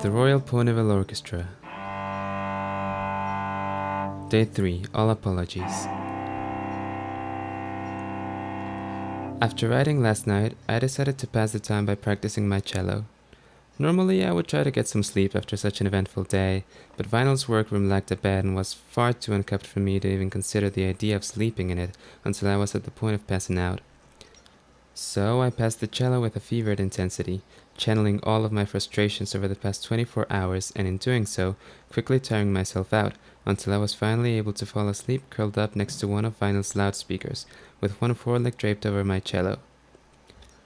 The Royal Ponyville Orchestra. Day 3. All apologies. After writing last night, I decided to pass the time by practicing my cello. Normally, I would try to get some sleep after such an eventful day, but Vinyl's workroom lacked a bed and was far too unkempt for me to even consider the idea of sleeping in it until I was at the point of passing out. So I passed the cello with a fevered intensity, channeling all of my frustrations over the past 24 hours and in doing so, quickly tiring myself out until I was finally able to fall asleep curled up next to one of Vinyl's loudspeakers, with one foreleg draped over my cello.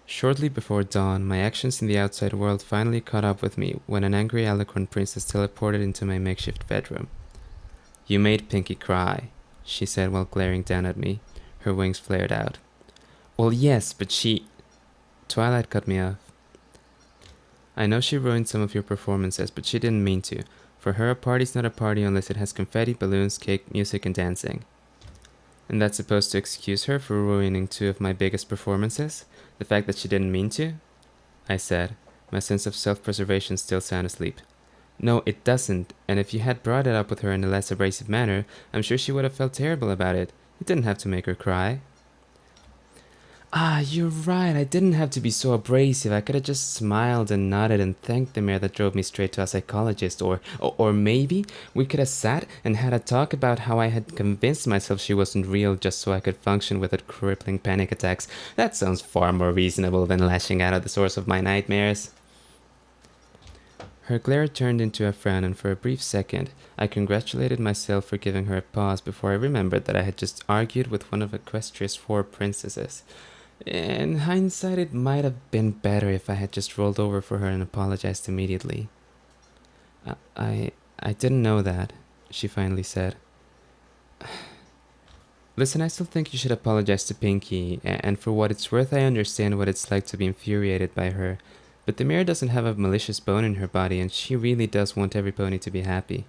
Shortly before dawn, my actions in the outside world finally caught up with me when an angry alicorn princess teleported into my makeshift bedroom. "You made Pinky cry," she said while glaring down at me. Her wings flared out. "Well, yes, but she—" Twilight cut me off. "I know she ruined some of your performances, but she didn't mean to. For her, a party's not a party unless it has confetti, balloons, cake, music, and dancing." "And that's supposed to excuse her for ruining two of my biggest performances? The fact that she didn't mean to?" I said, my sense of self-preservation still sound asleep. "No, it doesn't, and if you had brought it up with her in a less abrasive manner, I'm sure she would have felt terrible about it. You didn't have to make her cry." "Ah, you're right, I didn't have to be so abrasive. I could have just smiled and nodded and thanked the mayor that drove me straight to a psychologist, or maybe we could have sat and had a talk about how I had convinced myself she wasn't real just so I could function without crippling panic attacks. That sounds far more reasonable than lashing out at the source of my nightmares." Her glare turned into a frown, and for a brief second, I congratulated myself for giving her a pause before I remembered that I had just argued with one of Equestria's 4 princesses. In hindsight, it might have been better if I had just rolled over for her and apologized immediately. I didn't know that," she finally said. "Listen, I still think you should apologize to Pinky, and for what it's worth, I understand what it's like to be infuriated by her. But the mayor doesn't have a malicious bone in her body, and she really does want every pony to be happy.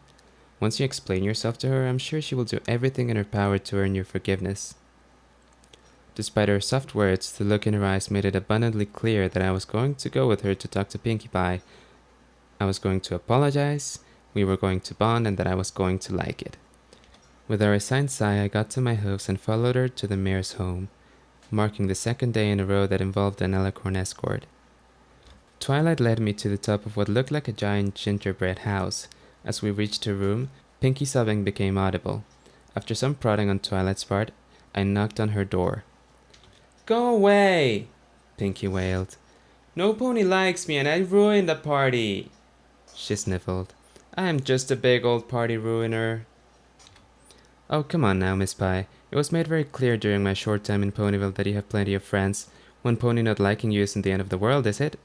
Once you explain yourself to her, I'm sure she will do everything in her power to earn your forgiveness." Despite her soft words, the look in her eyes made it abundantly clear that I was going to go with her to talk to Pinkie Pie. I was going to apologize, we were going to bond, and that I was going to like it. With a resigned sigh, I got to my hooves and followed her to the mayor's home, marking the second day in a row that involved an alicorn escort. Twilight led me to the top of what looked like a giant gingerbread house. As we reached her room, Pinky sobbing became audible. After some prodding on Twilight's part, I knocked on her door. "Go away!" Pinky wailed. "No pony likes me and I ruined the party!" She sniffled. "I'm just a big old party ruiner." "Oh, come on now, Miss Pie. It was made very clear during my short time in Ponyville that you have plenty of friends. One pony not liking you isn't the end of the world, is it?"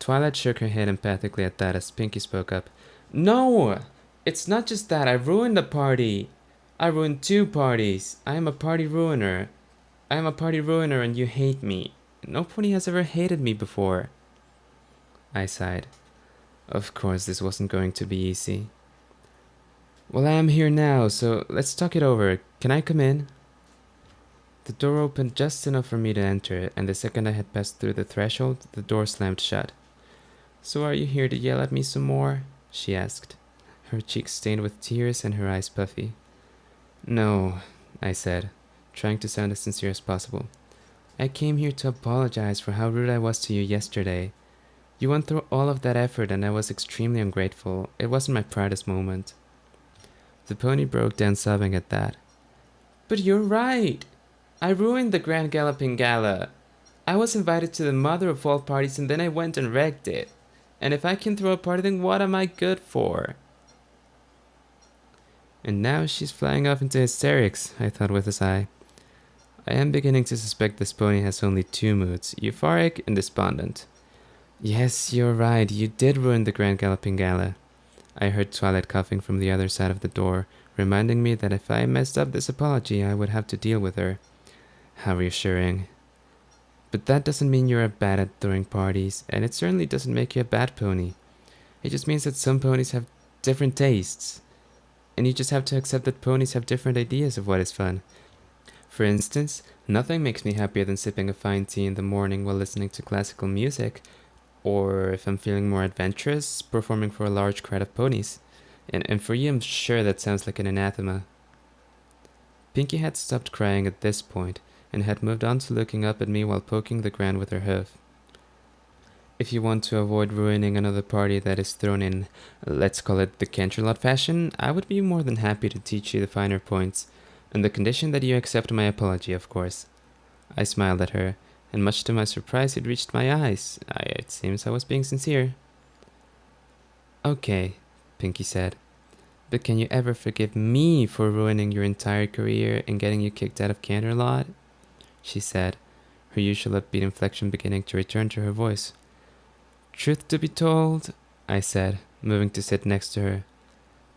Twilight shook her head empathically at that as Pinky spoke up. "No! It's not just that. I ruined the party. I ruined 2 parties. I am a party ruiner. I am a party ruiner and you hate me. No pony has ever hated me before." I sighed. Of course this wasn't going to be easy. "Well, I am here now, so let's talk it over. Can I come in?" The door opened just enough for me to enter, and the second I had passed through the threshold, the door slammed shut. "So are you here to yell at me some more?" she asked, her cheeks stained with tears and her eyes puffy. "No," I said, trying to sound as sincere as possible. "I came here to apologize for how rude I was to you yesterday. You went through all of that effort and I was extremely ungrateful. It wasn't my proudest moment." The pony broke down sobbing at that. "But you're right. I ruined the Grand Galloping Gala. I was invited to the mother of all parties and then I went and wrecked it. And if I can throw a party, then what am I good for?" And now she's flying off into hysterics, I thought with a sigh. I am beginning to suspect this pony has only 2 moods, euphoric and despondent. "Yes, you're right, you did ruin the Grand Galloping Gala." I heard Twilight coughing from the other side of the door, reminding me that if I messed up this apology, I would have to deal with her. How reassuring. "But that doesn't mean you're bad at throwing parties, and it certainly doesn't make you a bad pony. It just means that some ponies have different tastes. And you just have to accept that ponies have different ideas of what is fun. For instance, nothing makes me happier than sipping a fine tea in the morning while listening to classical music. Or if I'm feeling more adventurous, performing for a large crowd of ponies. And for you, I'm sure that sounds like an anathema. Pinky had stopped crying at this point, and had moved on to looking up at me while poking the ground with her hoof. If you want to avoid ruining another party that is thrown in, let's call it the Canterlot fashion, I would be more than happy to teach you the finer points, on the condition that you accept my apology, of course. I smiled at her, and much to my surprise it reached my eyes. It seems I was being sincere. Okay, Pinky said. But can you ever forgive me for ruining your entire career and getting you kicked out of Canterlot? She said, her usual upbeat inflection beginning to return to her voice. Truth to be told, I said, moving to sit next to her,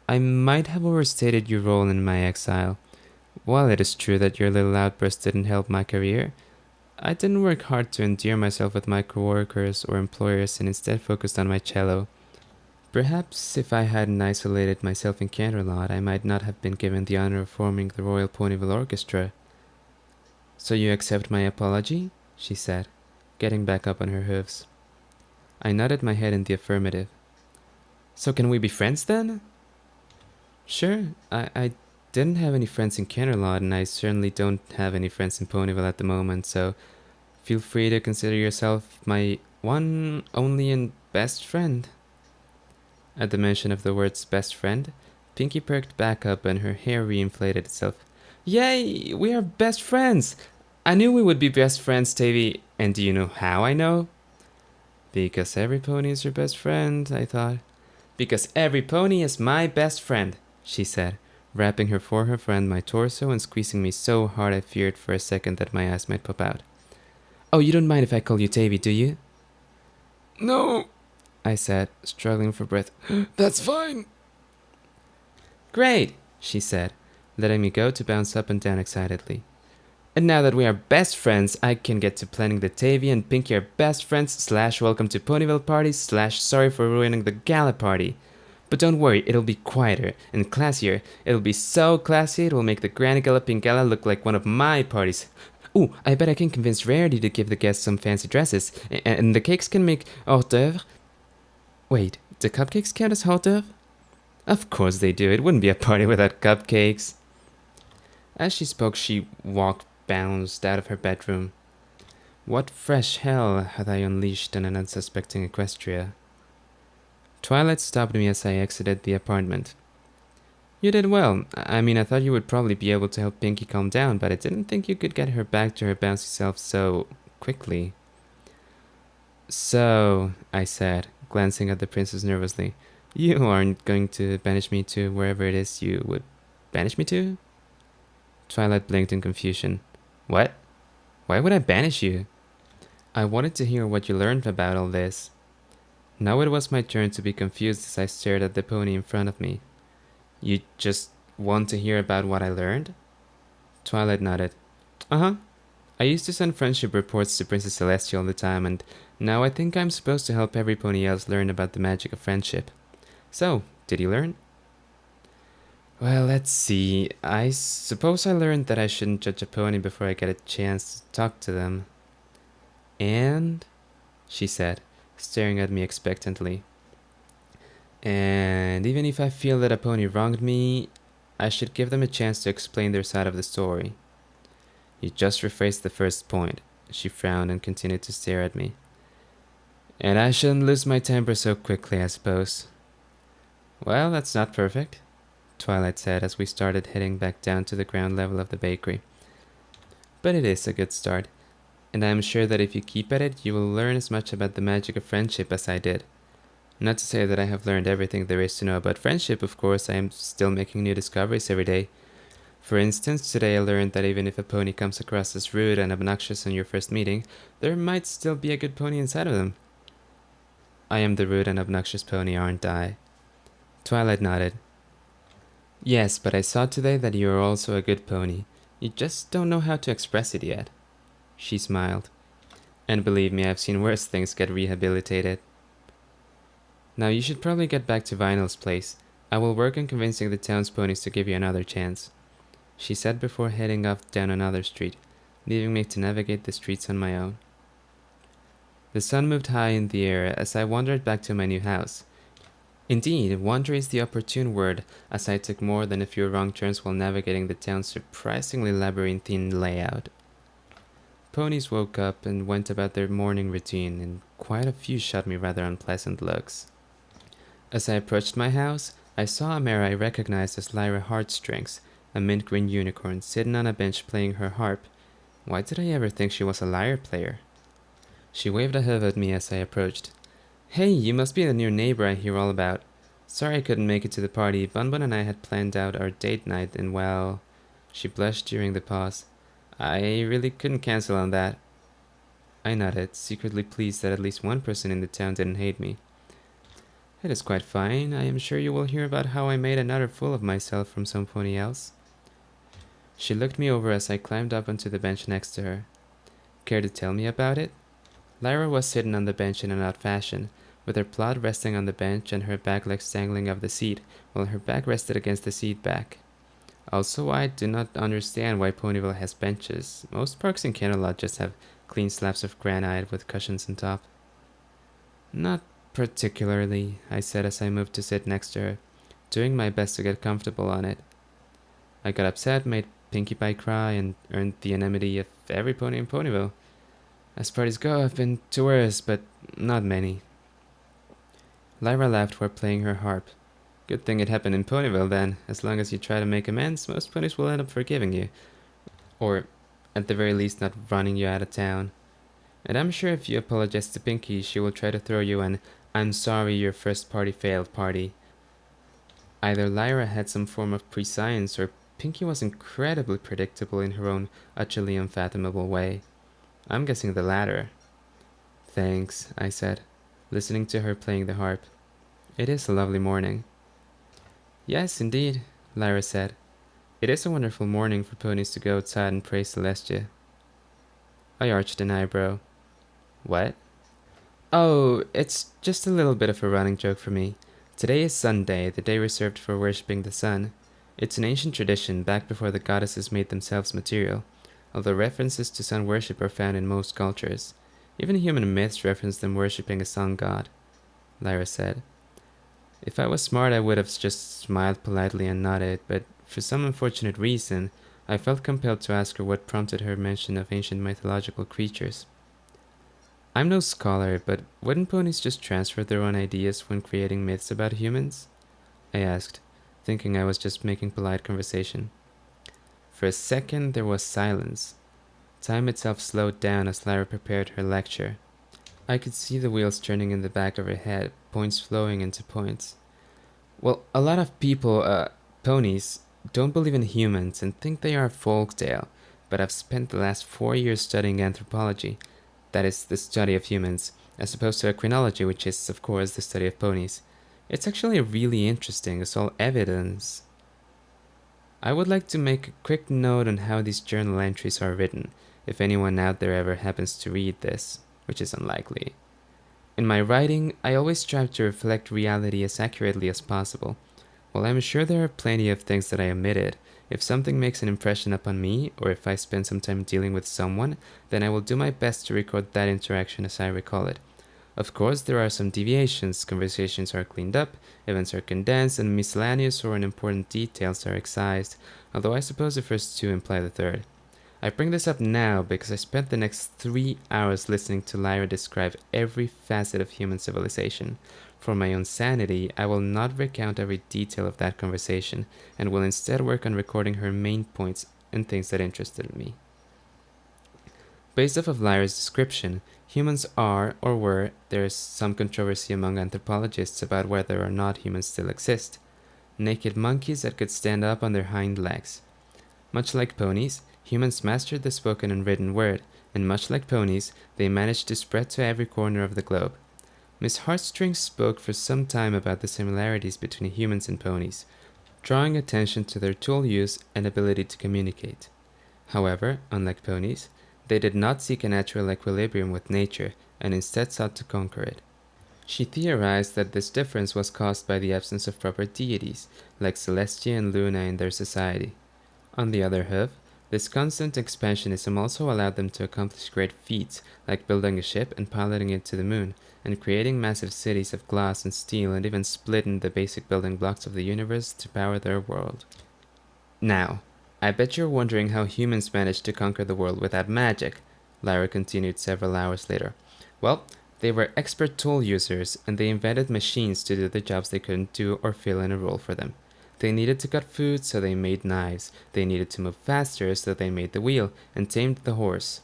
I might have overstated your role in my exile. While it is true that your little outburst didn't help my career, I didn't work hard to endear myself with my coworkers or employers and instead focused on my cello. Perhaps if I hadn't isolated myself in Canterlot, I might not have been given the honor of forming the Royal Ponyville Orchestra. So you accept my apology? She said, getting back up on her hooves. I nodded my head in the affirmative. So can we be friends then? Sure, I didn't have any friends in Canterlot, and I certainly don't have any friends in Ponyville at the moment, so feel free to consider yourself my one, only, and best friend. At the mention of the words best friend, Pinky perked back up and her hair reinflated itself. Yay! We are best friends! I knew we would be best friends, Tavy. And do you know how I know? Because every pony is your best friend, I thought. Because every pony is my best friend, she said, wrapping her forehead around my torso and squeezing me so hard I feared for a second that my eyes might pop out. Oh, you don't mind if I call you Tavy, do you? No, I said, struggling for breath. That's fine. Great, she said, letting me go to bounce up and down excitedly. And now that we are best friends, I can get to planning the Tavy and Pinky are best friends / welcome to Ponyville party / sorry for ruining the gala party. But don't worry, it'll be quieter and classier. It'll be so classy it will make the Grand Galloping Gala look like one of my parties. Ooh, I bet I can convince Rarity to give the guests some fancy dresses. And the cakes can make hors d'oeuvre. Wait, do cupcakes count as hors d'oeuvre? Of course they do. It wouldn't be a party without cupcakes. As she spoke, she bounced out of her bedroom. What fresh hell had I unleashed on an unsuspecting Equestria? Twilight stopped me as I exited the apartment. You did well. I mean, I thought you would probably be able to help Pinky calm down, but I didn't think you could get her back to her bouncy self so quickly. So, I said, glancing at the princess nervously, you aren't going to banish me to wherever it is you would banish me to? Twilight blinked in confusion. What? Why would I banish you? I wanted to hear what you learned about all this. Now it was my turn to be confused as I stared at the pony in front of me. You just want to hear about what I learned? Twilight nodded. Uh-huh. I used to send friendship reports to Princess Celestia all the time, and now I think I'm supposed to help every pony else learn about the magic of friendship. So, did you learn? Well, let's see. I suppose I learned that I shouldn't judge a pony before I get a chance to talk to them. And? She said, staring at me expectantly. And even if I feel that a pony wronged me, I should give them a chance to explain their side of the story. You just rephrased the first point. She frowned and continued to stare at me. And I shouldn't lose my temper so quickly, I suppose. Well, that's not perfect, Twilight said as we started heading back down to the ground level of the bakery. But it is a good start, and I am sure that if you keep at it, you will learn as much about the magic of friendship as I did. Not to say that I have learned everything there is to know about friendship, of course, I am still making new discoveries every day. For instance, today I learned that even if a pony comes across as rude and obnoxious on your first meeting, there might still be a good pony inside of them. I am the rude and obnoxious pony, aren't I? Twilight nodded. Yes, but I saw today that you are also a good pony. You just don't know how to express it yet. She smiled. And believe me, I've seen worse things get rehabilitated. Now you should probably get back to Vinyl's place. I will work on convincing the town's ponies to give you another chance, she said before heading off down another street, leaving me to navigate the streets on my own. The sun moved high in the air as I wandered back to my new house. Indeed, wander is the opportune word, as I took more than a few wrong turns while navigating the town's surprisingly labyrinthine layout. Ponies woke up and went about their morning routine, and quite a few shot me rather unpleasant looks. As I approached my house, I saw a mare I recognized as Lyra Heartstrings, a mint green unicorn sitting on a bench playing her harp. Why did I ever think she was a lyre player? She waved a hoof at me as I approached. Hey, you must be the new neighbor I hear all about. Sorry I couldn't make it to the party. Bunbun and I had planned out our date night and well... She blushed during the pause. I really couldn't cancel on that. I nodded, secretly pleased that at least one person in the town didn't hate me. It is quite fine. I am sure you will hear about how I made another fool of myself from some pony else. She looked me over as I climbed up onto the bench next to her. Care to tell me about it? Lyra was sitting on the bench in an odd fashion, with her plod resting on the bench and her back legs dangling off the seat, while her back rested against the seat back. Also, I do not understand why Ponyville has benches. Most parks in Canada just have clean slabs of granite with cushions on top. Not particularly, I said as I moved to sit next to her, doing my best to get comfortable on it. I got upset, made Pinkie Pie cry, and earned the enmity of every pony in Ponyville. As parties go, I've been to worse, but not many. Lyra laughed while playing her harp. Good thing it happened in Ponyville then. As long as you try to make amends, most ponies will end up forgiving you. Or, at the very least, not running you out of town. And I'm sure if you apologize to Pinkie, she will try to throw you an "I'm sorry your first party failed" party. Either Lyra had some form of prescience, or Pinkie was incredibly predictable in her own utterly unfathomable way. I'm guessing the latter. Thanks, I said, listening to her playing the harp. It is a lovely morning. Yes, indeed, Lyra said. It is a wonderful morning for ponies to go outside and praise Celestia. I arched an eyebrow. What? Oh, it's just a little bit of a running joke for me. Today is Sunday, the day reserved for worshipping the sun. It's an ancient tradition back before the goddesses made themselves material, although references to sun worship are found in most cultures. Even human myths reference them worshipping a sun god, Lyra said. If I was smart, I would have just smiled politely and nodded, but for some unfortunate reason, I felt compelled to ask her what prompted her mention of ancient mythological creatures. I'm no scholar, but wouldn't ponies just transfer their own ideas when creating myths about humans? I asked, thinking I was just making polite conversation. For a second, there was silence. Time itself slowed down as Lyra prepared her lecture. I could see the wheels turning in the back of her head, points flowing into points. Well, a lot of people, ponies, don't believe in humans and think they are a folktale, but I've spent the last 4 years studying anthropology, that is, the study of humans, as opposed to equinology, which is, of course, the study of ponies. It's actually really interesting, it's all evidence. I would like to make a quick note on how these journal entries are written, if anyone out there ever happens to read this, which is unlikely. In my writing, I always strive to reflect reality as accurately as possible. While I'm sure there are plenty of things that I omitted, if something makes an impression upon me, or if I spend some time dealing with someone, then I will do my best to record that interaction as I recall it. Of course, there are some deviations, conversations are cleaned up, events are condensed, and miscellaneous or unimportant details are excised, although I suppose the first two imply the third. I bring this up now because I spent the next 3 hours listening to Lyra describe every facet of human civilization. For my own sanity, I will not recount every detail of that conversation, and will instead work on recording her main points and things that interested me. Based off of Lyra's description, humans are, or were, there is some controversy among anthropologists about whether or not humans still exist. Naked monkeys that could stand up on their hind legs. Much like ponies, humans mastered the spoken and written word, and much like ponies, they managed to spread to every corner of the globe. Miss Heartstrings spoke for some time about the similarities between humans and ponies, drawing attention to their tool use and ability to communicate. However, unlike ponies, they did not seek a natural equilibrium with nature, and instead sought to conquer it. She theorized that this difference was caused by the absence of proper deities, like Celestia and Luna in their society. On the other hand, This constant expansionism also allowed them to accomplish great feats, like building a ship and piloting it to the moon, and creating massive cities of glass and steel, and even splitting the basic building blocks of the universe to power their world. Now, I bet you're wondering how humans managed to conquer the world without magic, Lyra continued several hours later. Well, they were expert tool users, and they invented machines to do the jobs they couldn't do or fill in a role for them. They needed to cut food, so they made knives. They needed to move faster, so they made the wheel and tamed the horse.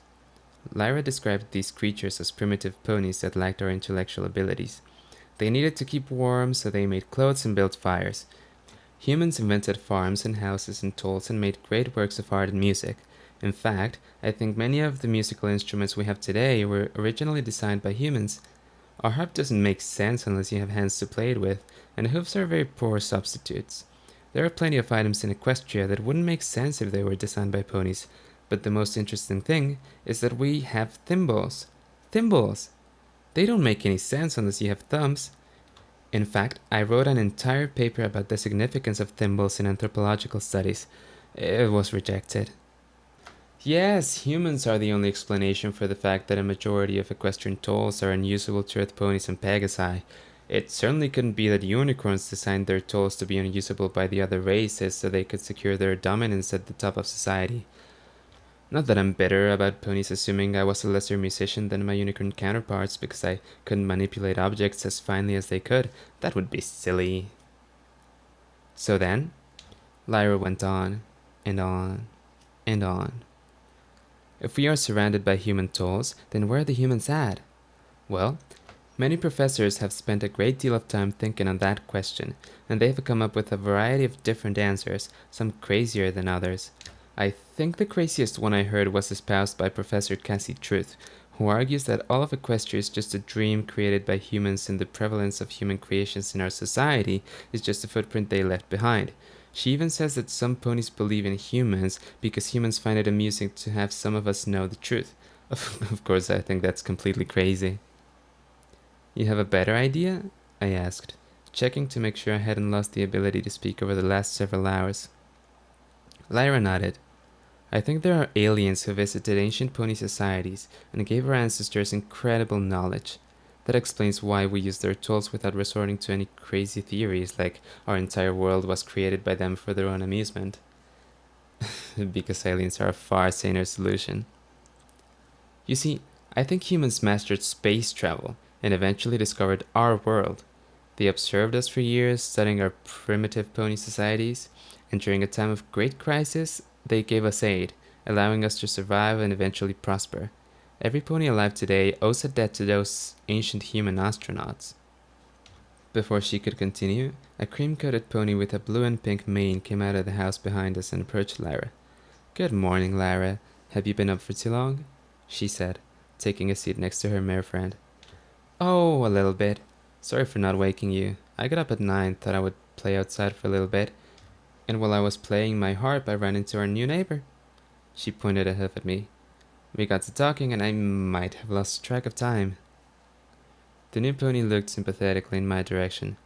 Lyra described these creatures as primitive ponies that lacked our intellectual abilities. They needed to keep warm, so they made clothes and built fires. Humans invented farms and houses and tools and made great works of art and music. In fact, I think many of the musical instruments we have today were originally designed by humans. Our harp doesn't make sense unless you have hands to play it with, and hooves are very poor substitutes. There are plenty of items in Equestria that wouldn't make sense if they were designed by ponies, but the most interesting thing is that we have thimbles. Thimbles! They don't make any sense unless you have thumbs. In fact, I wrote an entire paper about the significance of thimbles in anthropological studies. It was rejected. Yes, humans are the only explanation for the fact that a majority of equestrian tolls are unusable to earth ponies and pegasi. It certainly couldn't be that unicorns designed their tolls to be unusable by the other races so they could secure their dominance at the top of society. Not that I'm bitter about ponies assuming I was a lesser musician than my unicorn counterparts because I couldn't manipulate objects as finely as they could. That would be silly. So then, Lyra went on, and on, and on. If we are surrounded by human tolls, then where are the humans at? Well, many professors have spent a great deal of time thinking on that question, and they've come up with a variety of different answers, some crazier than others. I think the craziest one I heard was espoused by Professor Cassie Truth, who argues that all of Equestria is just a dream created by humans and the prevalence of human creations in our society is just a footprint they left behind. She even says that some ponies believe in humans because humans find it amusing to have some of us know the truth. Of course, I think that's completely crazy. You have a better idea? I asked, checking to make sure I hadn't lost the ability to speak over the last several hours. Lyra nodded. I think there are aliens who visited ancient pony societies and gave our ancestors incredible knowledge. That explains why we use their tools without resorting to any crazy theories like our entire world was created by them for their own amusement. Because aliens are a far saner solution. You see, I think humans mastered space travel and eventually discovered our world. They observed us for years, studying our primitive pony societies, and during a time of great crisis, they gave us aid, allowing us to survive and eventually prosper. Every pony alive today owes a debt to those ancient human astronauts. Before she could continue, a cream-coated pony with a blue and pink mane came out of the house behind us and approached Lyra. "Good morning, Lyra. Have you been up for too long?" she said, taking a seat next to her mare friend. "Oh, a little bit. Sorry for not waking you. I got up at 9, thought I would play outside for a little bit. And while I was playing my harp, I ran into our new neighbor." She pointed a hoof at me. We got to talking, and I might have lost track of time. The new pony looked sympathetically in my direction.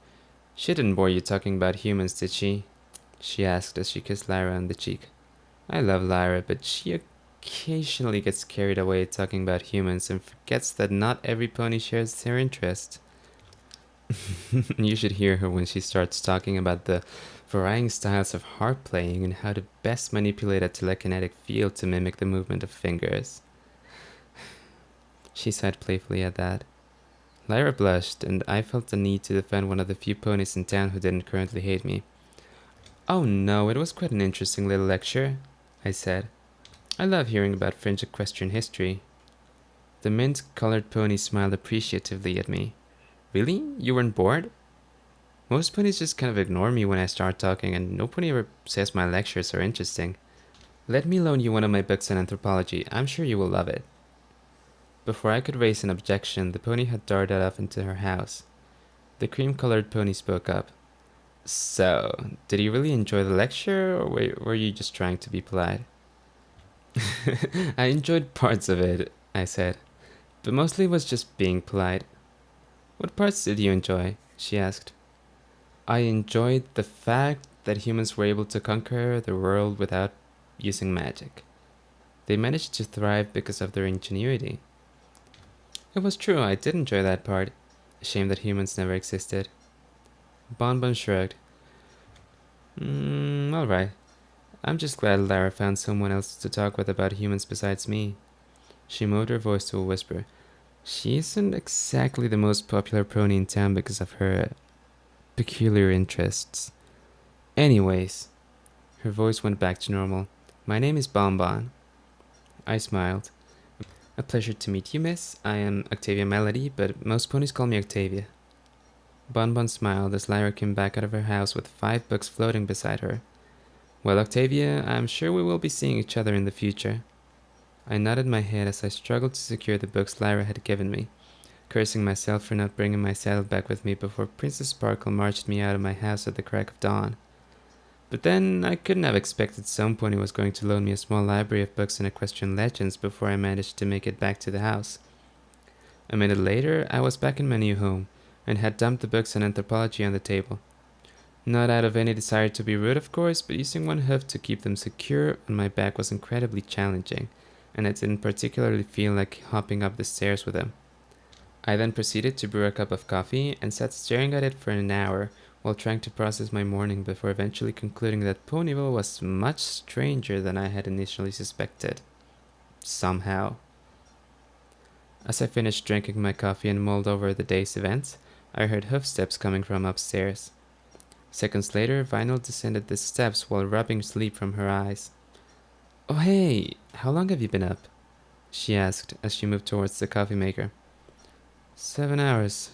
"She didn't bore you talking about humans, did she?" she asked as she kissed Lyra on the cheek. I love Lyra, but she occasionally gets carried away talking about humans and forgets that not every pony shares her interest. You should hear her when she starts talking about the varying styles of harp playing and how to best manipulate a telekinetic field to mimic the movement of fingers. She sighed playfully at that. Lyra blushed, and I felt the need to defend one of the few ponies in town who didn't currently hate me. "Oh no, it was quite an interesting little lecture," I said. "I love hearing about French equestrian history." The mint-colored pony smiled appreciatively at me. "Really? You weren't bored?" "Most ponies just kind of ignore me when I start talking, and no pony ever says my lectures are interesting. Let me loan you one of my books on anthropology. I'm sure you will love it." Before I could raise an objection, the pony had darted off into her house. The cream-colored pony spoke up. "So, did you really enjoy the lecture, or were you just trying to be polite?" "I enjoyed parts of it," I said, "but mostly it was just being polite." "What parts did you enjoy?" she asked. "I enjoyed the fact that humans were able to conquer the world without using magic." They managed to thrive because of their ingenuity. It was true, I did enjoy that part. A shame that humans never existed. Bonbon shrugged. Alright. I'm just glad Lara found someone else to talk with about humans besides me. She moved her voice to a whisper. She isn't exactly the most popular pony in town because of her peculiar interests. Anyways, her voice went back to normal. My name is Bonbon. I smiled. A pleasure to meet you, miss. I am Octavia Melody, but most ponies call me Octavia. Bonbon smiled as Lyra came back out of her house with 5 books floating beside her. Well, Octavia, I'm sure we will be seeing each other in the future. I nodded my head as I struggled to secure the books Lyra had given me, cursing myself for not bringing my saddleback with me before Princess Sparkle marched me out of my house at the crack of dawn. But then I couldn't have expected some pony was going to loan me a small library of books and equestrian legends before I managed to make it back to the house. A minute later, I was back in my new home, and had dumped the books and anthropology on the table. Not out of any desire to be rude, of course, but using one hoof to keep them secure on my back was incredibly challenging, and I didn't particularly feel like hopping up the stairs with them. I then proceeded to brew a cup of coffee and sat staring at it for an hour while trying to process my morning before eventually concluding that Ponyville was much stranger than I had initially suspected. Somehow. As I finished drinking my coffee and mulled over the day's events, I heard hoofsteps coming from upstairs. Seconds later, Vinyl descended the steps while rubbing sleep from her eyes. Oh hey, how long have you been up? She asked as she moved towards the coffee maker. 7 hours,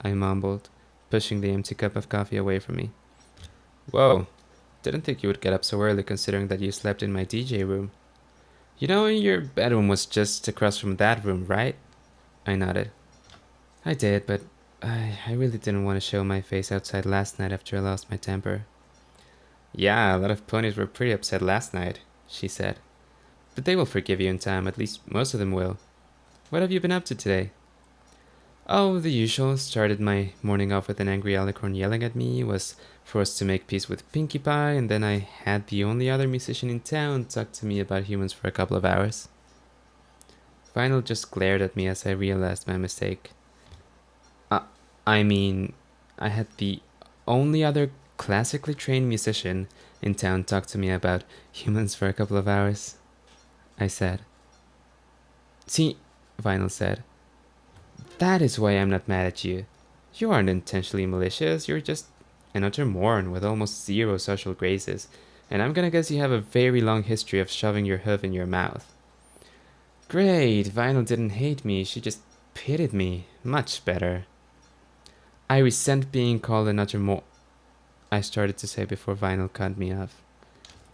I mumbled, pushing the empty cup of coffee away from me. Whoa, didn't think you would get up so early considering that you slept in my DJ room. You know, your bedroom was just across from that room, right? I nodded. I did, but I really didn't want to show my face outside last night after I lost my temper. Yeah, a lot of ponies were pretty upset last night, she said. But they will forgive you in time, at least most of them will. What have you been up to today? Oh, the usual. Started my morning off with an angry alicorn yelling at me, was forced to make peace with Pinkie Pie, and then I had the only other musician in town talk to me about humans for a couple of hours. Vinyl just glared at me as I realized my mistake. I had the only other classically trained musician in town talk to me about humans for a couple of hours, I said. See, Vinyl said, that is why I'm not mad at you. You aren't intentionally malicious, you're just an utter moron with almost zero social graces, and I'm gonna guess you have a very long history of shoving your hoof in your mouth. Great, Vinyl didn't hate me, she just pitied me. Much better. I resent being called an utter I started to say before Vinyl cut me off.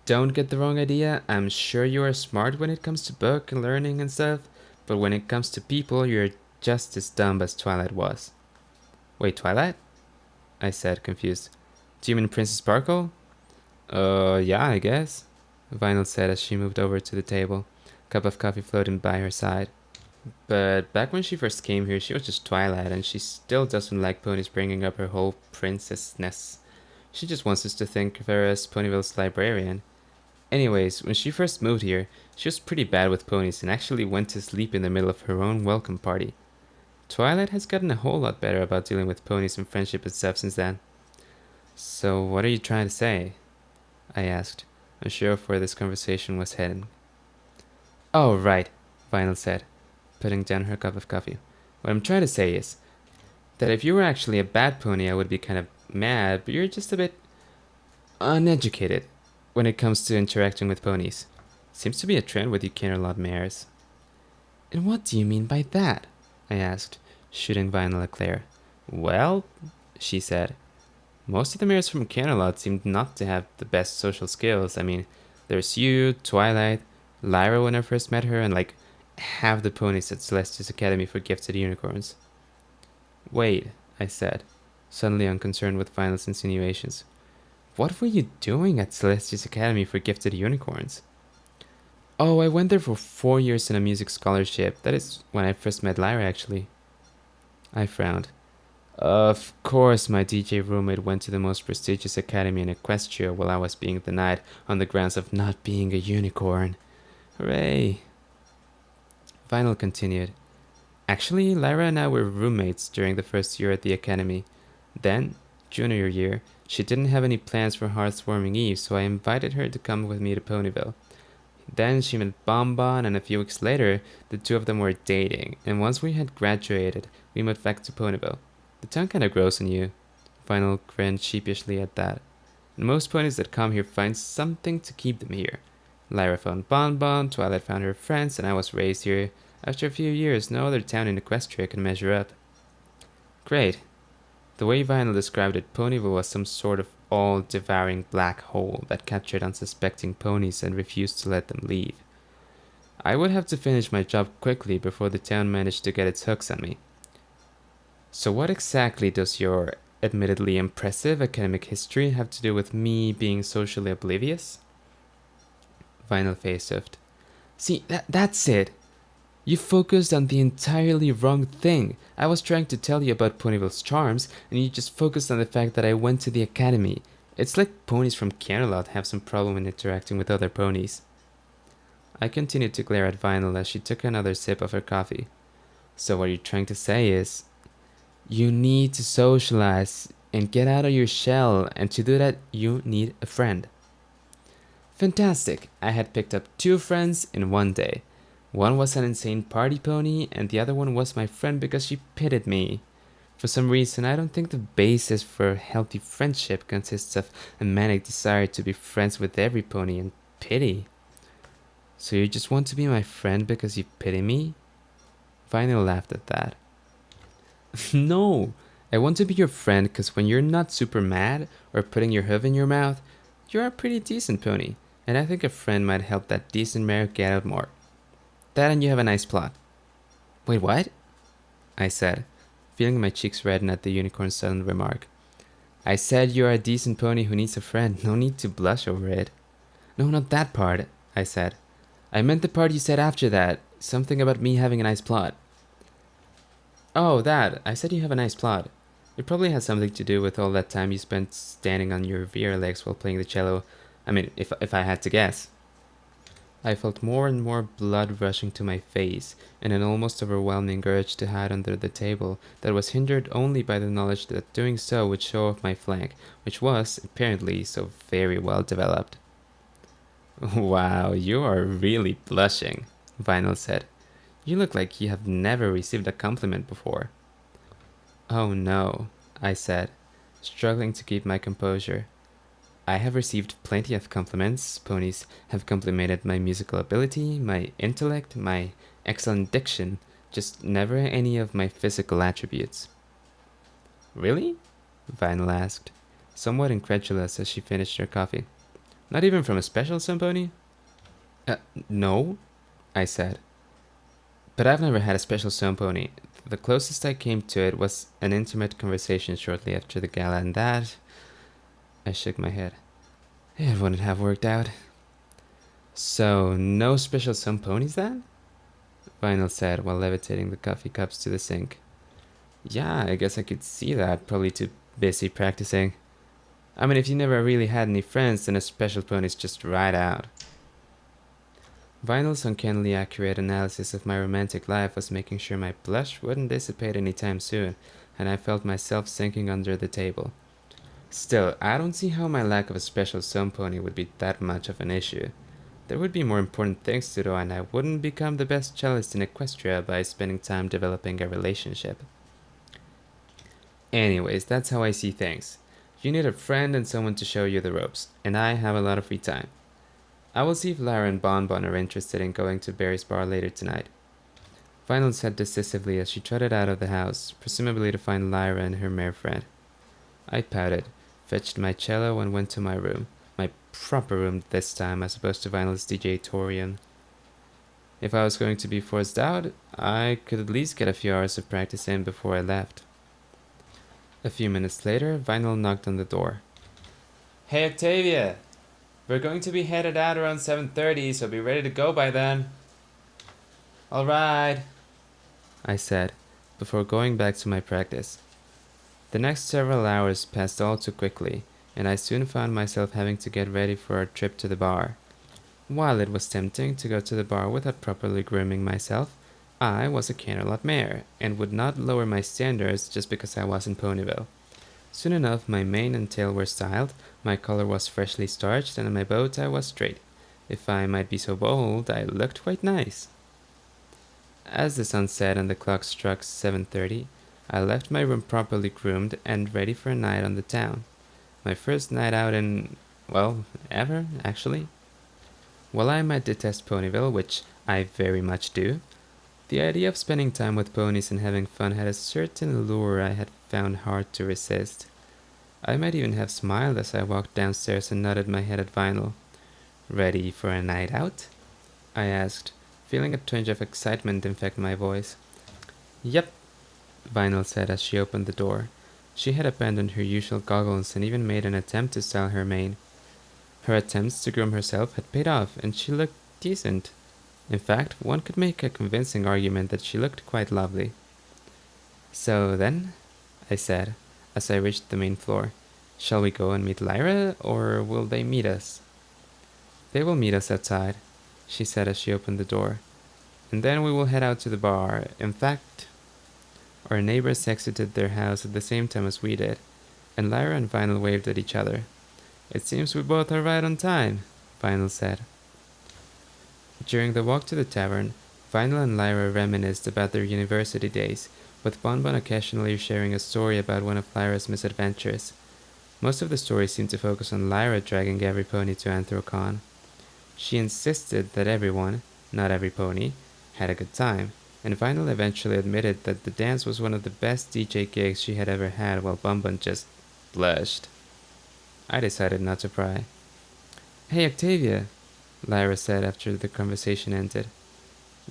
Don't get the wrong idea, I'm sure you are smart when it comes to book and learning and stuff, but when it comes to people, you're just as dumb as Twilight was. Wait, Twilight? I said, confused. Do you mean Princess Sparkle? Yeah, I guess, Vinyl said as she moved over to the table, cup of coffee floating by her side. But back when she first came here, she was just Twilight, and she still doesn't like ponies bringing up her whole princessness. She just wants us to think of her as Ponyville's librarian. Anyways, when she first moved here, she was pretty bad with ponies and actually went to sleep in the middle of her own welcome party. Twilight has gotten a whole lot better about dealing with ponies and friendship and stuff since then. So what are you trying to say? I asked, unsure of where this conversation was heading. Oh, right, Vinyl said, putting down her cup of coffee. What I'm trying to say is that if you were actually a bad pony, I would be kind of mad, but you're just a bit uneducated when it comes to interacting with ponies. Seems to be a trend with you Canterlot mares. And what do you mean by that? I asked, shooting Vinyl a glare. Well, she said, most of the mares from Canterlot seem not to have the best social skills. I mean, there's you, Twilight, Lyra when I first met her, and like half the ponies at Celestia's Academy for Gifted Unicorns. Wait, I said, suddenly unconcerned with Vinyl's insinuations. What were you doing at Celestia's Academy for Gifted Unicorns? Oh, I went there for 4 years in a music scholarship. That is when I first met Lyra, actually. I frowned. Of course, my DJ roommate went to the most prestigious academy in Equestria while I was being denied on the grounds of not being a unicorn. Hooray! Vinyl continued. Actually, Lyra and I were roommates during the first year at the academy. Then, junior year, she didn't have any plans for Hearthwarming Eve, so I invited her to come with me to Ponyville. Then she met Bonbon, and a few weeks later, the two of them were dating. And once we had graduated, we moved back to Ponyville. The town kind of grows on you. Vinyl grinned sheepishly at that. And most ponies that come here find something to keep them here. Lyra found Bonbon, Twilight found her friends, and I was raised here. After a few years, no other town in Equestria can measure up. Great. The way Vinyl described it, Ponyville was some sort of all-devouring black hole that captured unsuspecting ponies and refused to let them leave. I would have to finish my job quickly before the town managed to get its hooks on me. So what exactly does your admittedly impressive academic history have to do with me being socially oblivious? Vinyl face-huffed. See, that's it. You focused on the entirely wrong thing. I was trying to tell you about Ponyville's charms, and you just focused on the fact that I went to the academy. It's like ponies from Camelot have some problem in interacting with other ponies. I continued to glare at Vinyl as she took another sip of her coffee. So what you're trying to say is, you need to socialize and get out of your shell, and to do that, you need a friend. Fantastic! I had picked up 2 friends in one day. One was an insane party pony, and the other one was my friend because she pitied me. For some reason, I don't think the basis for a healthy friendship consists of a manic desire to be friends with every pony and pity. So you just want to be my friend because you pity me? Vinyl laughed at that. No! I want to be your friend because when you're not super mad or putting your hoof in your mouth, you're a pretty decent pony, and I think a friend might help that decent mare get out more. That and you have a nice plot. Wait, what? I said, feeling my cheeks redden at the unicorn's sudden remark. I said you're a decent pony who needs a friend. No need to blush over it. No, not that part, I said. I meant the part you said after that. Something about me having a nice plot. Oh, that. I said you have a nice plot. It probably has something to do with all that time you spent standing on your rear legs while playing the cello. I mean, if I had to guess. I felt more and more blood rushing to my face, and an almost overwhelming urge to hide under the table that was hindered only by the knowledge that doing so would show off my flank, which was, apparently, so very well developed. Wow, you are really blushing, Vinyl said. You look like you have never received a compliment before. Oh no, I said, struggling to keep my composure. I have received plenty of compliments. Ponies have complimented my musical ability, my intellect, my excellent diction, just never any of my physical attributes. Really? Vinyl asked, somewhat incredulous as she finished her coffee. Not even from a special sun pony? No, I said. But I've never had a special sun pony. The closest I came to it was an intimate conversation shortly after the gala, and that... I shook my head. It wouldn't have worked out. So, no special sun ponies then? Vinyl said while levitating the coffee cups to the sink. Yeah, I guess I could see that. Probably too busy practicing. I mean, if you never really had any friends, then a special pony's just right out. Vinyl's uncannily accurate analysis of my romantic life was making sure my blush wouldn't dissipate anytime soon, and I felt myself sinking under the table. Still, I don't see how my lack of a special sun pony would be that much of an issue. There would be more important things to do, and I wouldn't become the best cellist in Equestria by spending time developing a relationship. Anyways, that's how I see things. You need a friend and someone to show you the ropes, and I have a lot of free time. I will see if Lara and Bonbon are interested in going to Barry's bar later tonight. Vinyl said decisively as she trotted out of the house, presumably to find Lyra and her mare friend. I pouted, fetched my cello, and went to my room. My proper room this time, as opposed to Vinyl's DJ-torium. If I was going to be forced out, I could at least get a few hours of practice in before I left. A few minutes later, Vinyl knocked on the door. Hey Octavia! We're going to be headed out around 7:30, so be ready to go by then. Alright, I said, before going back to my practice. The next several hours passed all too quickly, and I soon found myself having to get ready for our trip to the bar. While it was tempting to go to the bar without properly grooming myself, I was a Canterlot mare, and would not lower my standards just because I was in Ponyville. Soon enough my mane and tail were styled, my collar was freshly starched, and my bow tie was straight. If I might be so bold, I looked quite nice. As the sun set and the clock struck 7:30, I left my room properly groomed and ready for a night on the town. My first night out in, well, ever, actually. While I might detest Ponyville, which I very much do, the idea of spending time with ponies and having fun had a certain allure I had found hard to resist. I might even have smiled as I walked downstairs and nodded my head at Vinyl. "Ready for a night out?" I asked, feeling a twinge of excitement infect my voice. "Yep," Vinyl said as she opened the door. She had abandoned her usual goggles and even made an attempt to style her mane. Her attempts to groom herself had paid off, and she looked decent. In fact, one could make a convincing argument that she looked quite lovely. "So then," I said, as I reached the main floor, "shall we go and meet Lyra, or will they meet us?" "They will meet us outside," she said as she opened the door, "and then we will head out to the bar. In fact..." Our neighbors exited their house at the same time as we did, and Lyra and Vinyl waved at each other. "It seems we both are right on time," Vinyl said. During the walk to the tavern, Vinyl and Lyra reminisced about their university days, with Bonbon occasionally sharing a story about one of Lyra's misadventures. Most of the stories seemed to focus on Lyra dragging every pony to Anthrocon. She insisted that everyone, not every pony, had a good time, and Vinyl eventually admitted that the dance was one of the best DJ gigs she had ever had, while Bonbon just blushed. I decided not to pry. "Hey, Octavia," Lyra said after the conversation ended.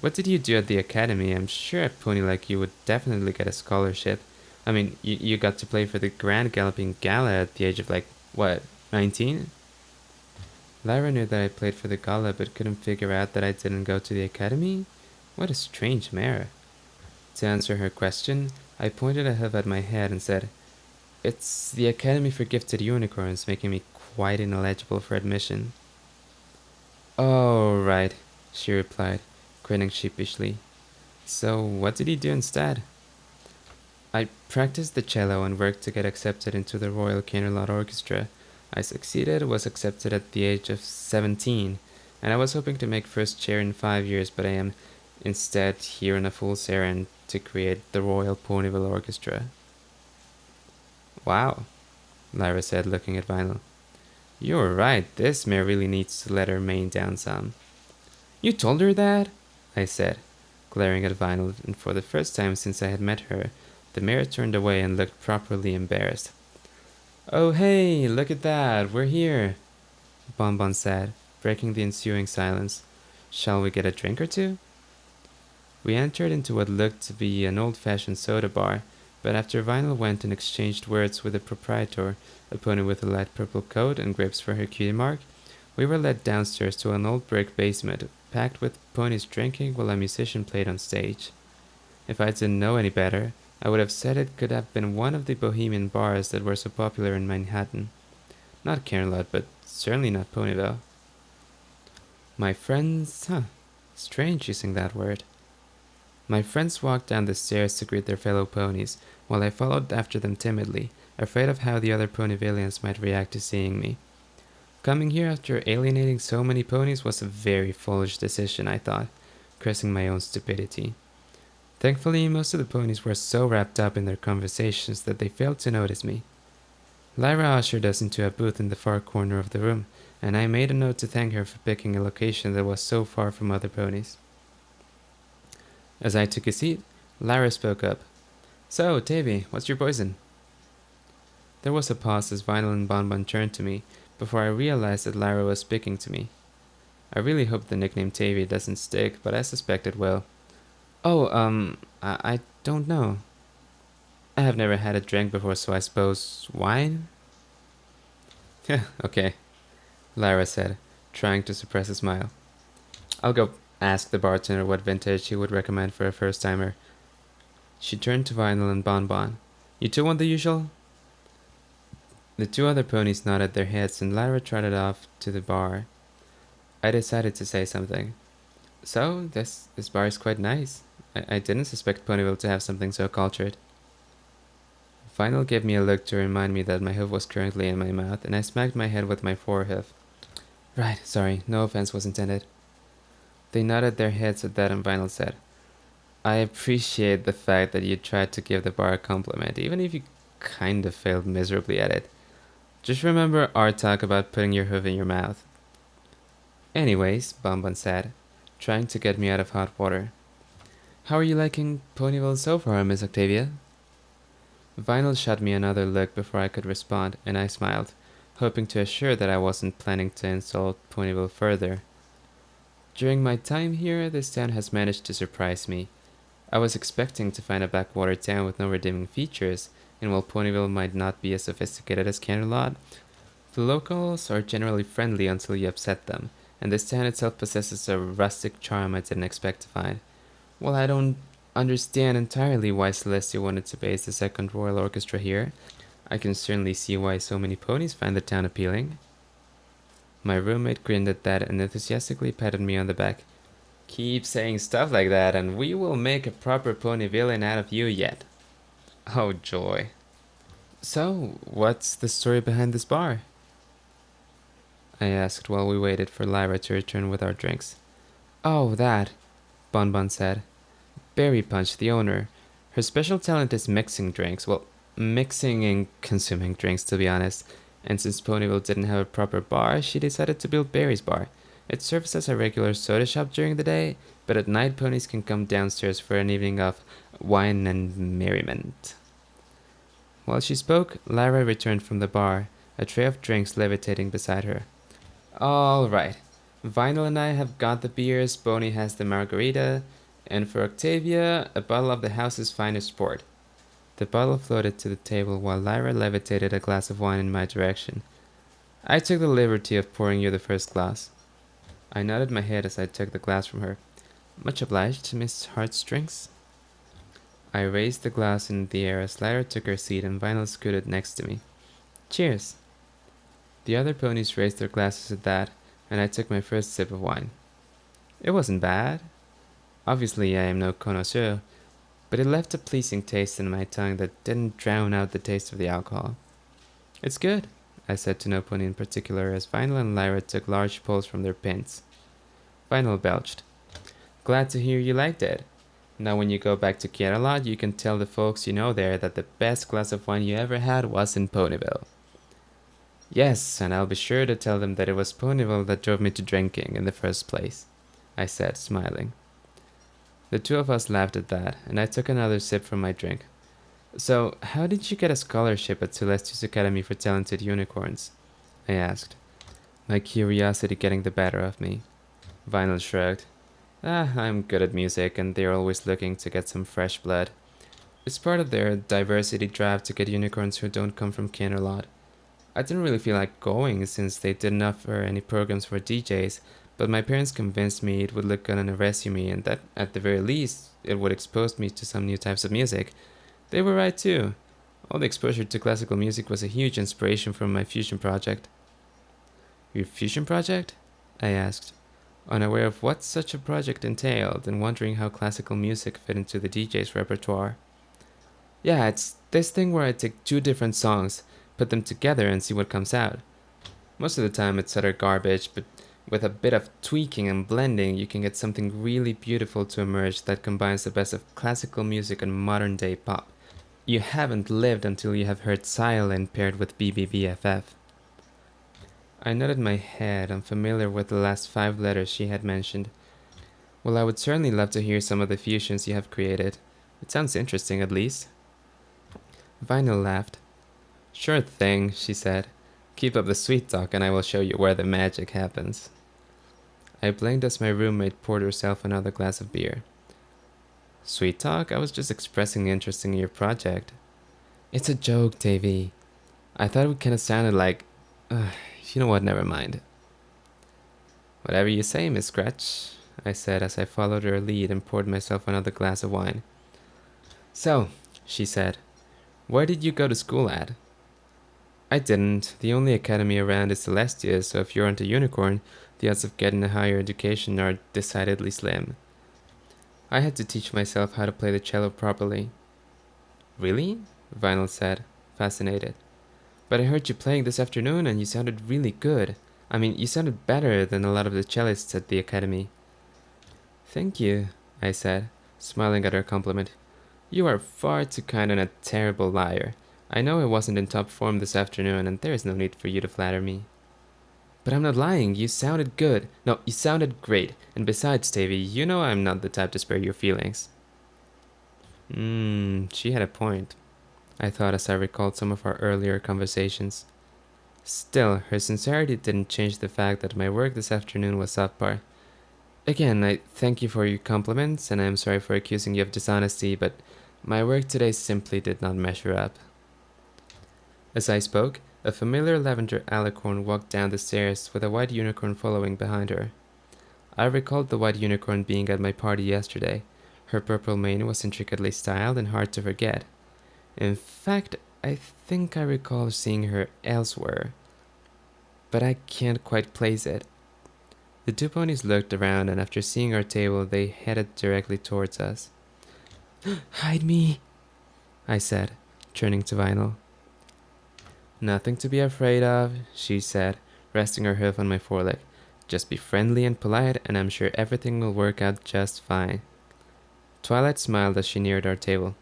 "What did you do at the academy? I'm sure a pony like you would definitely get a scholarship. I mean, you got to play for the Grand Galloping Gala at the age of, like, what, 19? Lyra knew that I played for the gala but couldn't figure out that I didn't go to the academy? What a strange mare. To answer her question, I pointed a hoof at my head and said, "It's the Academy for Gifted Unicorns, making me quite ineligible for admission." "Oh, right," she replied, grinning sheepishly. "So what did you do instead?" "I practiced the cello and worked to get accepted into the Royal Canterlot Orchestra. I succeeded, was accepted at the age of 17, and I was hoping to make first chair in 5 years, but I am instead here on a fool's errand to create the Royal Ponyville Orchestra." "Wow," Lyra said, looking at Vinyl. "You're right, this mare really needs to let her mane down some." "You told her that?" I said, glaring at Vinyl, and for the first time since I had met her, the mare turned away and looked properly embarrassed. "Oh hey, look at that, we're here," Bonbon said, breaking the ensuing silence. "Shall we get a drink or two?" We entered into what looked to be an old-fashioned soda bar, but after Vinyl went and exchanged words with the proprietor, a pony with a light purple coat and grips for her cutie mark, we were led downstairs to an old brick basement, packed with ponies drinking while a musician played on stage. If I didn't know any better, I would have said it could have been one of the bohemian bars that were so popular in Manhattan. Not Canterlot, but certainly not Ponyville. My friends, strange using that word. My friends walked down the stairs to greet their fellow ponies, while I followed after them timidly, afraid of how the other Ponyvillians might react to seeing me. Coming here after alienating so many ponies was a very foolish decision, I thought, cursing my own stupidity. Thankfully, most of the ponies were so wrapped up in their conversations that they failed to notice me. Lyra ushered us into a booth in the far corner of the room, and I made a note to thank her for picking a location that was so far from other ponies. As I took a seat, Lyra spoke up. "So, Tavy, what's your poison?" There was a pause as Vinyl and Bonbon turned to me, before I realized that Lyra was speaking to me. I really hope the nickname Tavy doesn't stick, but I suspect it will. "Oh, I don't know. I have never had a drink before, so I suppose wine?" "Okay," Lyra said, trying to suppress a smile. "I'll go ask the bartender what vintage he would recommend for a first-timer." She turned to Vinyl and Bonbon. "You two want the usual?" The two other ponies nodded their heads, and Lyra trotted off to the bar. I decided to say something. So, this bar is quite nice. I didn't suspect Ponyville to have something so cultured. Vinyl gave me a look to remind me that my hoof was currently in my mouth, and I smacked my head with my forehoof. Right, sorry, no offense was intended. They nodded their heads at that, and Vinyl said, I appreciate the fact that you tried to give the bar a compliment, even if you kind of failed miserably at it. Just remember our talk about putting your hoof in your mouth. Anyways, Bonbon said, trying to get me out of hot water. How are you liking Ponyville so far, Miss Octavia? Vinyl shot me another look before I could respond, and I smiled, hoping to assure that I wasn't planning to insult Ponyville further. During my time here, this town has managed to surprise me. I was expecting to find a backwater town with no redeeming features, and while Ponyville might not be as sophisticated as Canterlot, the locals are generally friendly until you upset them, and this town itself possesses a rustic charm I didn't expect to find. While I don't understand entirely why Celestia wanted to base the second Royal Orchestra here, I can certainly see why so many ponies find the town appealing. My roommate grinned at that and enthusiastically patted me on the back. Keep saying stuff like that and we will make a proper pony villain out of you yet. Oh joy. So, what's the story behind this bar? I asked while we waited for Lyra to return with our drinks. Oh, that, Bonbon said. Berry Punch, the owner. Her special talent is mixing drinks. Well, mixing and consuming drinks, to be honest. And since Ponyville didn't have a proper bar, she decided to build Berry's bar. It serves as a regular soda shop during the day, but at night ponies can come downstairs for an evening of wine and merriment. While she spoke, Lyra returned from the bar, a tray of drinks levitating beside her. All right. Vinyl and I have got the beers, Boney has the margarita, and for Octavia, a bottle of the house's finest port. The bottle floated to the table while Lyra levitated a glass of wine in my direction. I took the liberty of pouring you the first glass. I nodded my head as I took the glass from her. Much obliged, Miss Heartstrings. I raised the glass in the air as Lyra took her seat and Vinyl scooted next to me. Cheers. The other ponies raised their glasses at that, and I took my first sip of wine. It wasn't bad. Obviously, I am no connoisseur, but it left a pleasing taste in my tongue that didn't drown out the taste of the alcohol. It's good, I said to no pony in particular as Vinyl and Lyra took large pulls from their pins. Vinyl belched. Glad to hear you liked it. Now when you go back to Canterlot, you can tell the folks you know there that the best glass of wine you ever had was in Ponyville. Yes, and I'll be sure to tell them that it was Ponyville that drove me to drinking in the first place, I said, smiling. The two of us laughed at that, and I took another sip from my drink. So, how did you get a scholarship at Celestia's Academy for Talented Unicorns? I asked, my curiosity getting the better of me. Vinyl shrugged. I'm good at music, and they're always looking to get some fresh blood. It's part of their diversity drive to get unicorns who don't come from Canterlot. I didn't really feel like going since they didn't offer any programs for DJs, but my parents convinced me it would look good on a resume and that, at the very least, it would expose me to some new types of music. They were right too. All the exposure to classical music was a huge inspiration for my fusion project. Your fusion project? I asked, unaware of what such a project entailed and wondering how classical music fit into the DJ's repertoire. Yeah, it's this thing where I take two different songs, put them together and see what comes out. Most of the time it's utter garbage, but with a bit of tweaking and blending, you can get something really beautiful to emerge that combines the best of classical music and modern day pop. You haven't lived until you have heard Silent paired with BBBFF. I nodded my head, unfamiliar with the last 5 letters she had mentioned. Well, I would certainly love to hear some of the fusions you have created. It sounds interesting, at least. Vinyl laughed. Sure thing, she said. Keep up the sweet talk and I will show you where the magic happens. I blinked as my roommate poured herself another glass of beer. Sweet talk? I was just expressing interest in your project. It's a joke, Davey. I thought it kinda sounded like... you know what, never mind. Whatever you say, Miss Scratch, I said as I followed her lead and poured myself another glass of wine. So, she said, where did you go to school at? I didn't. The only academy around is Celestia, so if you aren't a unicorn, The odds of getting a higher education are decidedly slim. I had to teach myself how to play the cello properly. Really? Vinyl said, fascinated. But I heard you playing this afternoon and you sounded really good. I mean, you sounded better than a lot of the cellists at the academy. Thank you, I said, smiling at her compliment. You are far too kind and a terrible liar. I know I wasn't in top form this afternoon, and there is no need for you to flatter me. But I'm not lying, you sounded good. No, you sounded great. And besides, Davy, you know I'm not the type to spare your feelings. She had a point, I thought as I recalled some of our earlier conversations. Still, her sincerity didn't change the fact that my work this afternoon was subpar. Again, I thank you for your compliments, and I am sorry for accusing you of dishonesty, but my work today simply did not measure up. As I spoke, a familiar lavender alicorn walked down the stairs with a white unicorn following behind her. I recalled the white unicorn being at my party yesterday. Her purple mane was intricately styled and hard to forget. In fact, I think I recall seeing her elsewhere, but I can't quite place it. The two ponies looked around, and after seeing our table, they headed directly towards us. Hide me, I said, turning to Vinyl. Nothing to be afraid of, she said, resting her hoof on my foreleg. Just be friendly and polite, and I'm sure everything will work out just fine. Twilight smiled as she neared our table.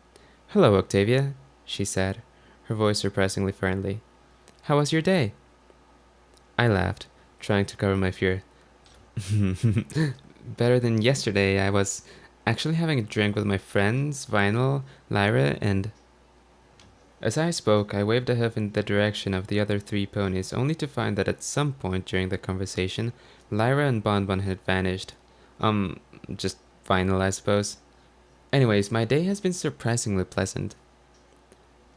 Hello, Octavia, she said, her voice surprisingly friendly. How was your day? I laughed, trying to cover my fear. Better than yesterday. I was actually having a drink with my friends, Vinyl, Lyra, and... As I spoke, I waved a hoof in the direction of the other three ponies, only to find that at some point during the conversation, Lyra and Bonbon had vanished. Just Vinyl, I suppose. Anyways, my day has been surprisingly pleasant.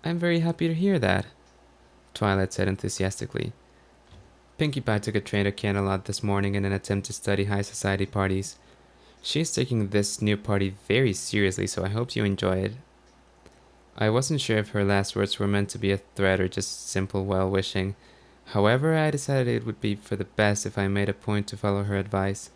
I'm very happy to hear that, Twilight said enthusiastically. Pinkie Pie took a train to Camelot this morning in an attempt to study high society parties. She's taking this new party very seriously, so I hope you enjoy it. I wasn't sure if her last words were meant to be a threat or just simple well-wishing. However, I decided it would be for the best if I made a point to follow her advice.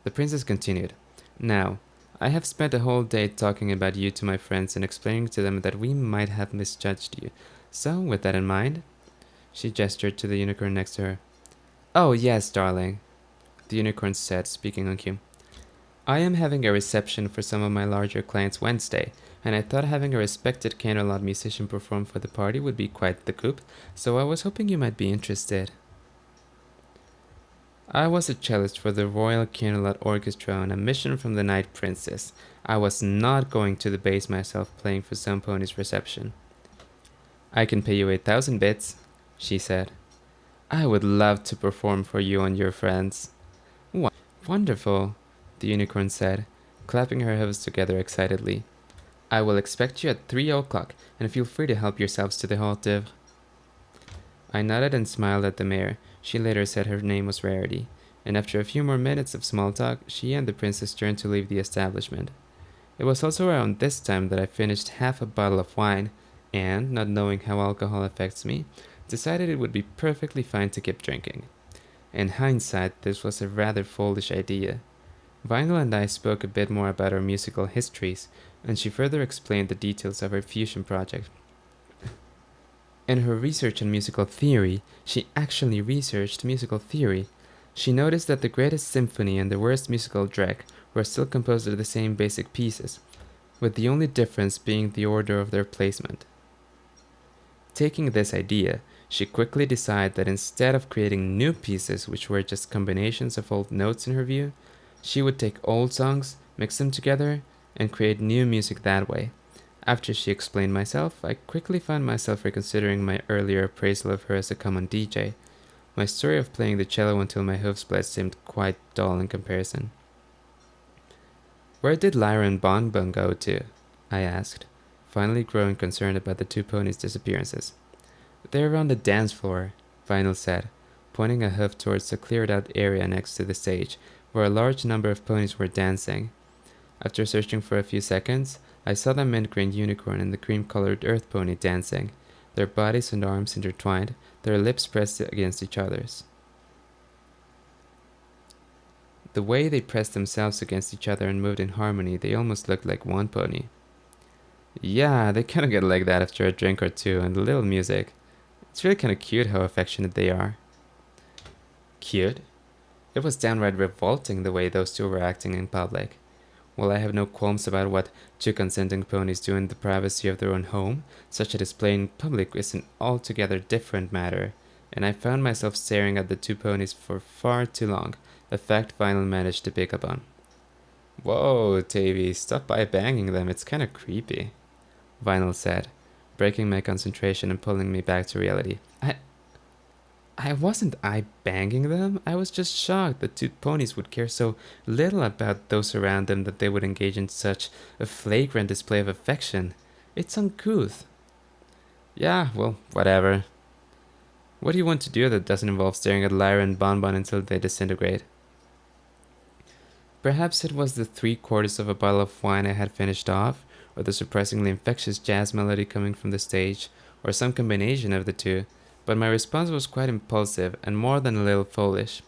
The princess continued. Now, I have spent a whole day talking about you to my friends and explaining to them that we might have misjudged you. So, with that in mind, she gestured to the unicorn next to her. Oh, yes, darling, the unicorn said, speaking on cue. I am having a reception for some of my larger clients Wednesday, and I thought having a respected Camelot musician perform for the party would be quite the coup, so I was hoping you might be interested. I was a cellist for the Royal Camelot Orchestra on a mission from the Night Princess. I was not going to debase myself playing for some pony's reception. I can pay you 8,000 bits, she said. I would love to perform for you and your friends. Wonderful, the unicorn said, clapping her hooves together excitedly. I will expect you at 3 o'clock, and feel free to help yourselves to the hors d'oeuvre. I nodded and smiled at the mayor. She later said her name was Rarity, and after a few more minutes of small talk, she and the princess turned to leave the establishment. It was also around this time that I finished half a bottle of wine, and, not knowing how alcohol affects me, decided it would be perfectly fine to keep drinking. In hindsight, this was a rather foolish idea. Vinyl and I spoke a bit more about our musical histories, and she further explained the details of her fusion project. In her research on musical theory, she actually researched musical theory. She noticed that the greatest symphony and the worst musical dreck were still composed of the same basic pieces, with the only difference being the order of their placement. Taking this idea, she quickly decided that instead of creating new pieces which were just combinations of old notes in her view, she would take old songs, mix them together, and create new music that way. After she explained myself, I quickly found myself reconsidering my earlier appraisal of her as a common DJ. My story of playing the cello until my hoofs bled seemed quite dull in comparison. Where did Lyra and Bonbon go to? I asked, finally growing concerned about the two ponies' disappearances. They're on the dance floor, Vinyl said, pointing a hoof towards the cleared-out area next to the stage, where a large number of ponies were dancing. After searching for a few seconds, I saw the mint-green unicorn and the cream-colored earth pony dancing, their bodies and arms intertwined, their lips pressed against each other's. The way they pressed themselves against each other and moved in harmony, they almost looked like one pony. Yeah, they kind of get like that after a drink or two and a little music. It's really kind of cute how affectionate they are. Cute? It was downright revolting the way those two were acting in public. While I have no qualms about what two consenting ponies do in the privacy of their own home, such a display in public is an altogether different matter, and I found myself staring at the two ponies for far too long, a fact Vinyl managed to pick up on. Whoa, Tavy, stop by banging them, it's kinda creepy, Vinyl said, breaking my concentration and pulling me back to reality. I wasn't banging them. I was just shocked that two ponies would care so little about those around them that they would engage in such a flagrant display of affection. It's uncouth. Yeah, well, whatever. What do you want to do that doesn't involve staring at Lyra and Bonbon until they disintegrate? Perhaps it was the 3/4 of a bottle of wine I had finished off, or the surprisingly infectious jazz melody coming from the stage, or some combination of the two. But my response was quite impulsive and more than a little foolish.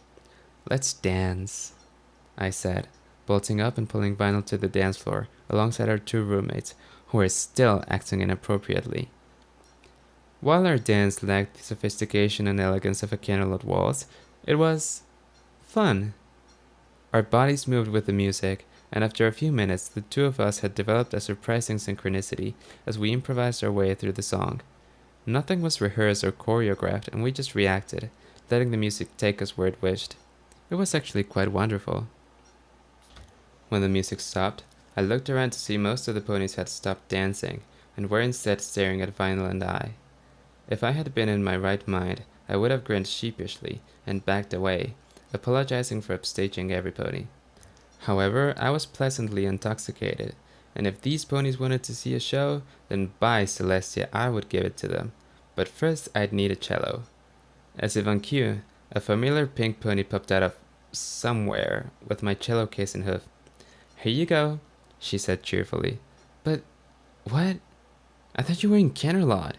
Let's dance, I said, bolting up and pulling Vinyl to the dance floor, alongside our two roommates, who were still acting inappropriately. While our dance lacked the sophistication and elegance of a candlelit waltz, it was fun. Our bodies moved with the music, and after a few minutes, the two of us had developed a surprising synchronicity as we improvised our way through the song. Nothing was rehearsed or choreographed, and we just reacted, letting the music take us where it wished. It was actually quite wonderful. When the music stopped, I looked around to see most of the ponies had stopped dancing, and were instead staring at Vinyl and I. If I had been in my right mind, I would have grinned sheepishly and backed away, apologizing for upstaging every pony. However, I was pleasantly intoxicated, and if these ponies wanted to see a show, then by Celestia, I would give it to them. But first, I'd need a cello. As if on cue, a familiar pink pony popped out of somewhere with my cello case and hoof. Here you go, she said cheerfully. But what? I thought you were in Canterlot,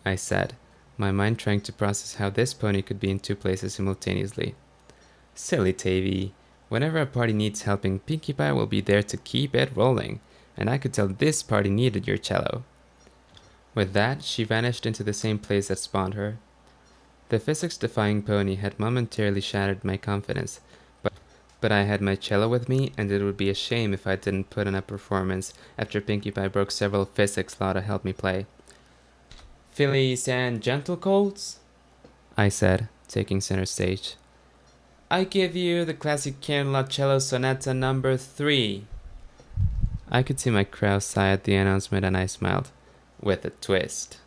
I said, my mind trying to process how this pony could be in two places simultaneously. Silly Tavy. Whenever a party needs helping, Pinkie Pie will be there to keep it rolling, and I could tell this party needed your cello. With that, she vanished into the same place that spawned her. The physics-defying pony had momentarily shattered my confidence, but I had my cello with me, and it would be a shame if I didn't put on a performance after Pinkie Pie broke several physics law to help me play. Fillies and gentle colts? I said, taking center stage. I give you the classic Canterlot Cello Sonata number 3. I could see my crowd sigh at the announcement, and I smiled, with a twist.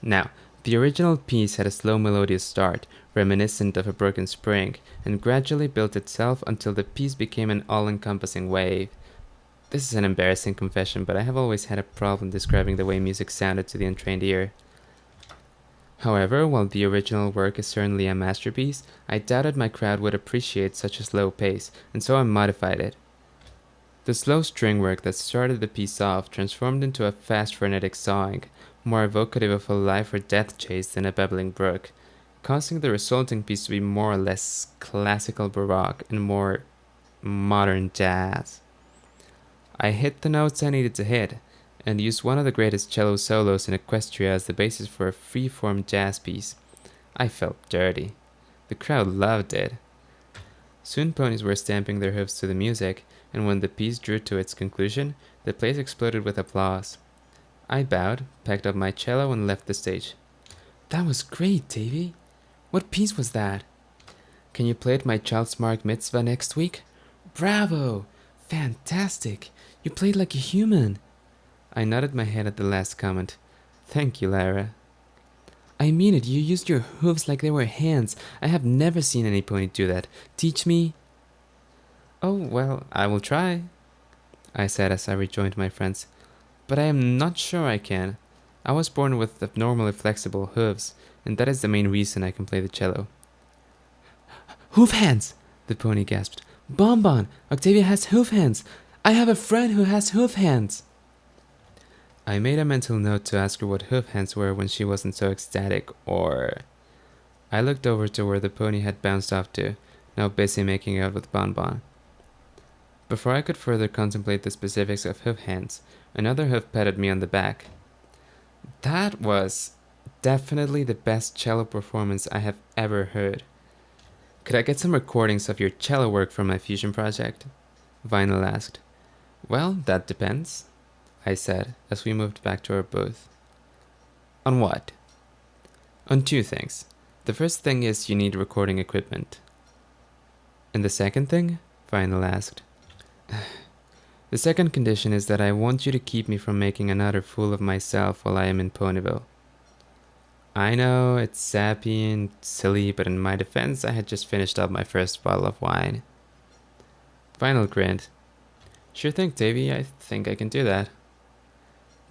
Now, the original piece had a slow melodious start, reminiscent of a broken spring, and gradually built itself until the piece became an all-encompassing wave. This is an embarrassing confession, but I have always had a problem describing the way music sounded to the untrained ear. However, while the original work is certainly a masterpiece, I doubted my crowd would appreciate such a slow pace, and so I modified it. The slow string work that started the piece off transformed into a fast frenetic sawing, more evocative of a life or death chase than a babbling brook, causing the resulting piece to be more or less classical baroque and more modern jazz. I hit the notes I needed to hit, and used one of the greatest cello solos in Equestria as the basis for a free-form jazz piece. I felt dirty. The crowd loved it. Soon ponies were stamping their hooves to the music, and when the piece drew to its conclusion, the place exploded with applause. I bowed, packed up my cello, and left the stage. That was great, Davy. What piece was that? Can you play at my child's mark mitzvah next week? Bravo! Fantastic! You played like a human. I nodded my head at the last comment. Thank you, Lyra. I mean it, you used your hooves like they were hands. I have never seen any pony do that. Teach me. Oh, well, I will try, I said as I rejoined my friends. But I am not sure I can. I was born with abnormally flexible hooves, and that is the main reason I can play the cello. Hoof hands, the pony gasped. Bonbon, Octavia has hoof hands. I have a friend who has hoof hands. I made a mental note to ask her what hoof hands were when she wasn't so ecstatic, or... I looked over to where the pony had bounced off to, now busy making out with Bonbon. Before I could further contemplate the specifics of hoof hands, another hoof patted me on the back. That was definitely the best cello performance I have ever heard. Could I get some recordings of your cello work for my fusion project? Vinyl asked. Well, that depends, I said as we moved back to our booth. On what? On two things. The first thing is you need recording equipment. And the second thing? Vinyl asked. The second condition is that I want you to keep me from making another fool of myself while I am in Ponyville. I know, it's sappy and silly, but in my defense, I had just finished up my first bottle of wine. Vinyl grinned. Sure thing, Davy, I think I can do that.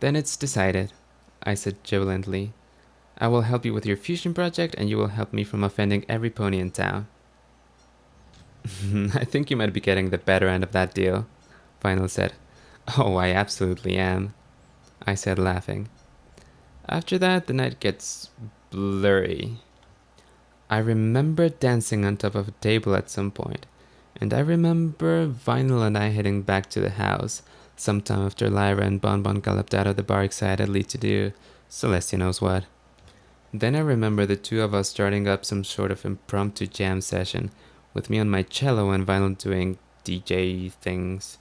Then it's decided, I said jubilantly. I will help you with your fusion project, and you will help me from offending every pony in town. I think you might be getting the better end of that deal, Vinyl said. Oh, I absolutely am, I said, laughing. After that, the night gets blurry. I remember dancing on top of a table at some point, and I remember Vinyl and I heading back to the house, sometime after Lyra and Bonbon galloped out of the bar excitedly to do Celestia knows what. Then I remember the two of us starting up some sort of impromptu jam session, with me on my cello and Vinyl doing DJ things.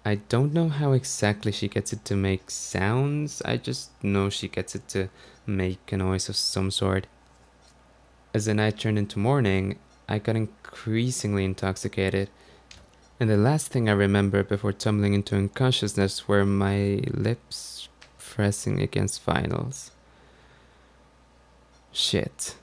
I don't know how exactly she gets it to make sounds, I just know she gets it to make a noise of some sort. As the night turned into morning, I got increasingly intoxicated, and the last thing I remember before tumbling into unconsciousness were my lips pressing against Vinyl's. Shit.